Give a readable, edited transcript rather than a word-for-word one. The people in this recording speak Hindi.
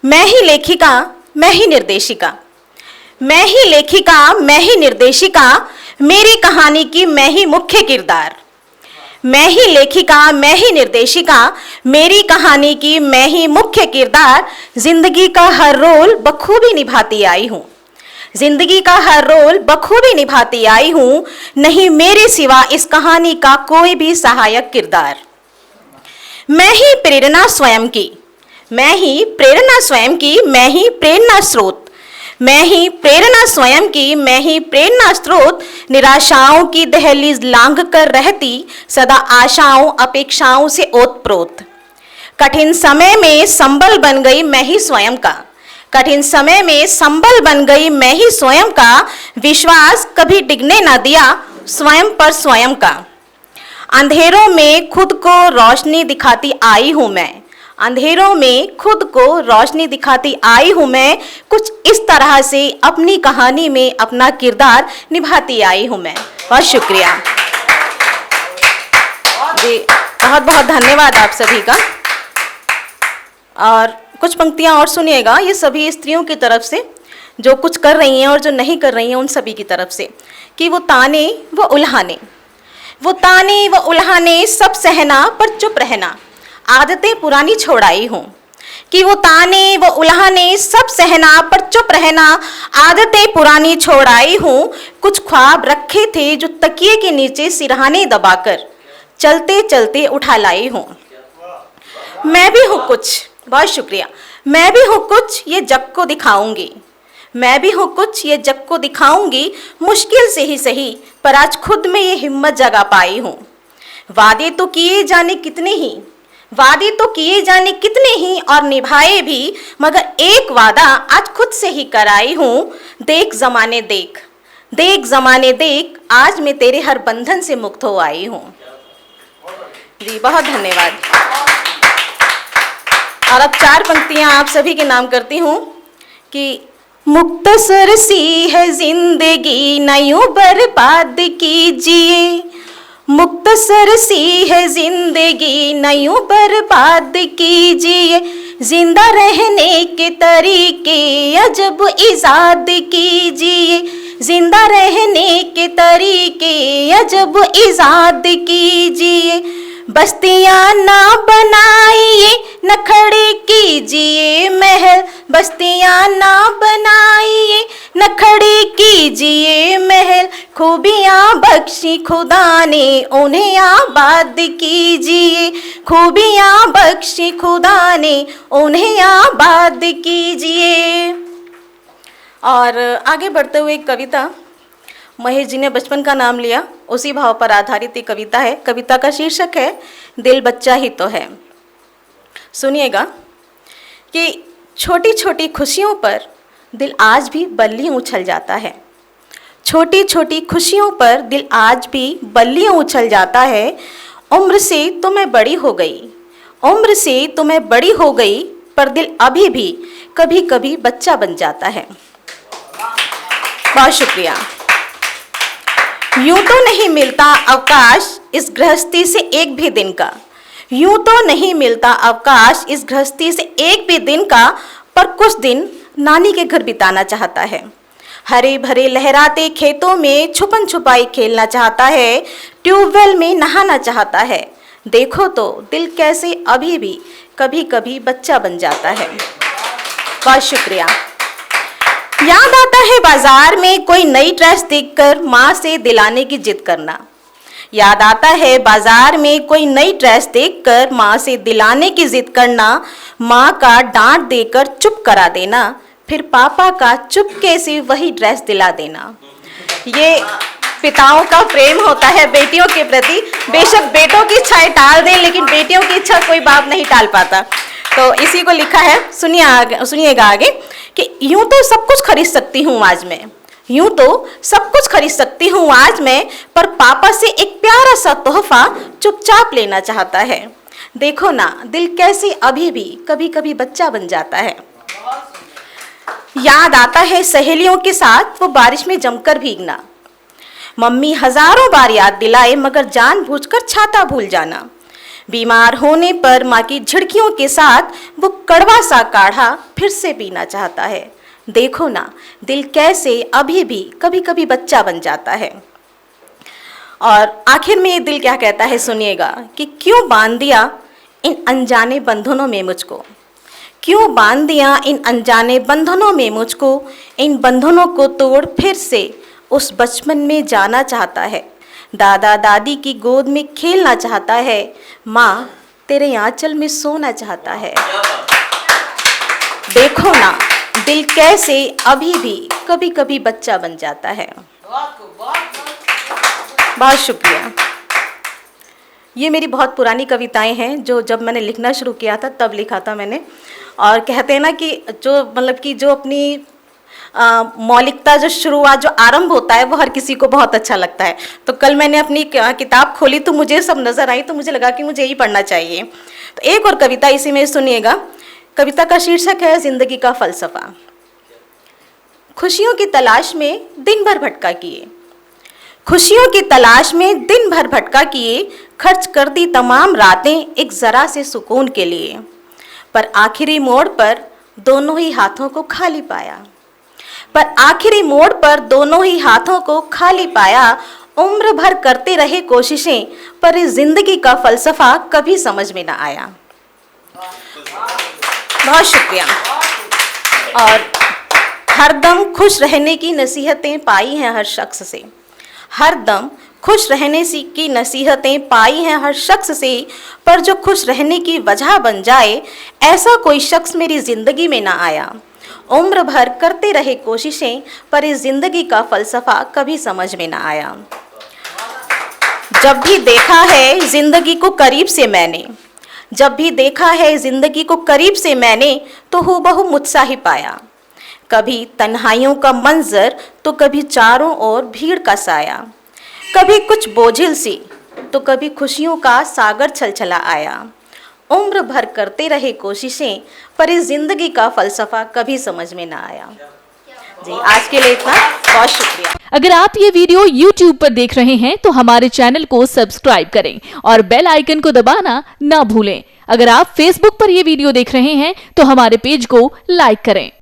मैं ही लेखिका, मैं ही निर्देशिका, मैं ही लेखिका, मैं ही निर्देशिका, मेरी कहानी की मैं ही मुख्य किरदार। मैं ही लेखिका, मैं ही निर्देशिका, मेरी कहानी की मैं ही मुख्य किरदार। जिंदगी का हर रोल बखूबी निभाती आई हूँ, जिंदगी का हर रोल बखूबी निभाती आई हूँ, नहीं मेरे सिवा इस कहानी का कोई भी सहायक किरदार। मैं ही प्रेरणा स्वयं की, मैं ही प्रेरणा स्वयं की, मैं ही प्रेरणा स्रोत, मैं ही प्रेरणा स्वयं की, मैं ही प्रेरणा स्रोत। निराशाओं की दहलीज लांघ कर रहती, सदा आशाओं अपेक्षाओं से ओतप्रोत। कठिन समय में संबल बन गई मैं ही स्वयं का, कठिन समय में संबल बन गई मैं ही स्वयं का। विश्वास कभी डिगने न दिया स्वयं पर स्वयं का। अंधेरों में खुद को रोशनी दिखाती आई हूँ मैं, अंधेरों में खुद को रोशनी दिखाती आई हूँ मैं। कुछ इस तरह से अपनी कहानी में अपना किरदार निभाती आई हूँ मैं। बहुत शुक्रिया जी, बहुत बहुत धन्यवाद आप सभी का। और कुछ पंक्तियाँ और सुनिएगा, ये सभी स्त्रियों की तरफ से जो कुछ कर रही हैं और जो नहीं कर रही हैं उन सभी की तरफ से। कि वो ताने वो उल्हाने, वो ताने वो उल्हाने सब सहना पर चुप रहना, आदतें पुरानी छोड़ाई हूँ। कि वो ताने वो उल्हाने सब सहना पर चुप रहना, आदतें पुरानी छोड़ाई हूँ। कुछ ख्वाब रखे थे जो तकिए के नीचे सिरहाने दबाकर चलते चलते उठा लाई हूँ। मैं भी हूँ कुछ, बहुत शुक्रिया, मैं भी हूँ कुछ ये जग को दिखाऊंगी, मैं भी हूँ कुछ ये जग को दिखाऊंगी। मुश्किल से ही सही पर आज खुद में ये हिम्मत जगा पाई हूँ। वादे तो किए जाने कितने ही, वादे तो किए जाने कितने ही और निभाए भी, मगर एक वादा आज खुद से ही कराई हूँ। देख जमाने देख, देख जमाने देख, आज मैं तेरे हर बंधन से मुक्त हो आई हूँ। जी बहुत धन्यवाद। और अब 4 पंक्तियाँ आप सभी के नाम करती हूँ कि मुख्तसर सी है जिंदगी न यूं बर्बाद कीजिए, मुख्तसर सी है जिंदगी न यूं बर्बाद कीजिए। जिंदा रहने के तरीके अजब इजाद कीजिए, जिंदा रहने के तरीके अजब इजाद कीजिए। बस्तियाँ ना बनाइए न खड़े कीजिए महल, बस्तियाँ ना बनाइए न खड़े कीजिए महल। खूबियाँ बख्शी खुदा ने उन्हें आबाद कीजिए, खूबियाँ बख्शी खुदा ने उन्हें आबाद कीजिए। और आगे बढ़ते हुए एक कविता, महेश जी ने बचपन का नाम लिया, उसी भाव पर आधारित एक कविता है। कविता का शीर्षक है दिल बच्चा ही तो है। सुनिएगा कि छोटी छोटी खुशियों पर दिल आज भी बल्लियाँ उछल जाता है, छोटी छोटी खुशियों पर दिल आज भी बल्लियाँ उछल जाता है। उम्र से तो मैं बड़ी हो गई, उम्र से तो मैं बड़ी हो गई, पर दिल अभी भी कभी कभी बच्चा बन जाता है। बहुत शुक्रिया। यूं तो नहीं मिलता अवकाश इस गृहस्थी से एक भी दिन का, यूं तो नहीं मिलता अवकाश इस गृहस्थी से एक भी दिन का, पर कुछ दिन नानी के घर बिताना चाहता है। हरे भरे लहराते खेतों में छुपन छुपाई खेलना चाहता है, ट्यूबवेल में नहाना चाहता है। देखो तो दिल कैसे अभी भी कभी कभी बच्चा बन जाता है। बहुत शुक्रिया। याद आता है बाजार में कोई नई ड्रेस देखकर माँ से दिलाने की जिद करना, याद आता है बाजार में कोई नई ड्रेस देखकर माँ से दिलाने की जिद करना। माँ का डांट देकर चुप करा देना, फिर पापा का चुपके से वही ड्रेस दिला देना। ये पिताओं का प्रेम होता है बेटियों के प्रति। बेशक बेटों की इच्छाएं टाल दें, लेकिन बेटियों की इच्छा कोई बाप नहीं टाल पाता। तो इसी को लिखा है, सुनिएगा आगे कि यूं तो सब कुछ खरीद सकती हूँ आज मैं, यूं तो सब कुछ खरीद सकती हूँ आज मैं, पर पापा से एक प्यारा सा तोहफा चुपचाप लेना चाहता है। देखो ना दिल कैसे अभी भी कभी कभी बच्चा बन जाता है। याद आता है सहेलियों के साथ वो बारिश में जमकर भीगना, मम्मी हजारों बार याद दिलाए मगर जानबूझकर छाता भूल जाना। बीमार होने पर माँ की झिड़कियों के साथ वो कड़वा सा काढ़ा फिर से पीना चाहता है। देखो ना, दिल कैसे अभी भी कभी कभी बच्चा बन जाता है। और आखिर में ये दिल क्या कहता है सुनिएगा कि क्यों बांध दिया इन अनजाने बंधनों में मुझको, क्यों बांध दिया इन अनजाने बंधनों में मुझको, इन बंधनों को तोड़ फिर से उस बचपन में जाना चाहता है, दादा दादी की गोद में खेलना चाहता है, माँ तेरे आंचल में सोना चाहता है। देखो ना, दिल कैसे अभी भी कभी कभी बच्चा बन जाता है। बहुत शुक्रिया। ये मेरी बहुत पुरानी कविताएं हैं जो जब मैंने लिखना शुरू किया था तब लिखा था मैंने। और कहते हैं ना कि जो मतलब कि जो अपनी मौलिकता, जो शुरुआत, जो आरंभ होता है वो हर किसी को बहुत अच्छा लगता है। तो कल मैंने अपनी किताब खोली तो मुझे सब नज़र आई, तो मुझे लगा कि मुझे यही पढ़ना चाहिए। तो एक और कविता इसी में सुनिएगा। कविता का शीर्षक है जिंदगी का फलसफा। खुशियों की तलाश में दिन भर भटका किए, खुशियों की तलाश में दिन भर भटका किए, खर्च कर दी तमाम रातें एक जरा से सुकून के लिए, पर आखिरी मोड़ पर दोनों ही हाथों को खाली पाया, पर आखिरी मोड़ पर दोनों ही हाथों को खाली पाया। उम्र भर करते रहे कोशिशें, पर इस जिंदगी का फलसफा कभी समझ में ना आया। बहुत शुक्रिया। और हरदम खुश रहने की नसीहतें पाई हैं हर शख्स से, हरदम खुश रहने की नसीहतें पाई हैं हर शख्स से, पर जो खुश रहने की वजह बन जाए ऐसा कोई शख्स मेरी ज़िंदगी में ना आया। उम्र भर करते रहे कोशिशें, पर इस ज़िंदगी का फ़लसफ़ा कभी समझ में ना आया। जब भी देखा है ज़िंदगी को करीब से मैंने, जब भी देखा है ज़िंदगी को करीब से मैंने, तो हूबहू मुझसा ही पाया। कभी तन्हाइयों का मंजर तो कभी चारों ओर भीड़ का साया, कभी कुछ बोझिल सी तो कभी खुशियों का सागर छलछला आया। उम्र भर करते रहे कोशिशें, पर इस जिंदगी का फलसफा कभी समझ में ना आया। जी, आज के लिए इतना। बहुत शुक्रिया। अगर आप ये वीडियो YouTube पर देख रहे हैं तो हमारे चैनल को सब्सक्राइब करें और बेल आइकन को दबाना ना भूलें। अगर आप Facebook पर ये वीडियो देख रहे हैं तो हमारे पेज को लाइक करें।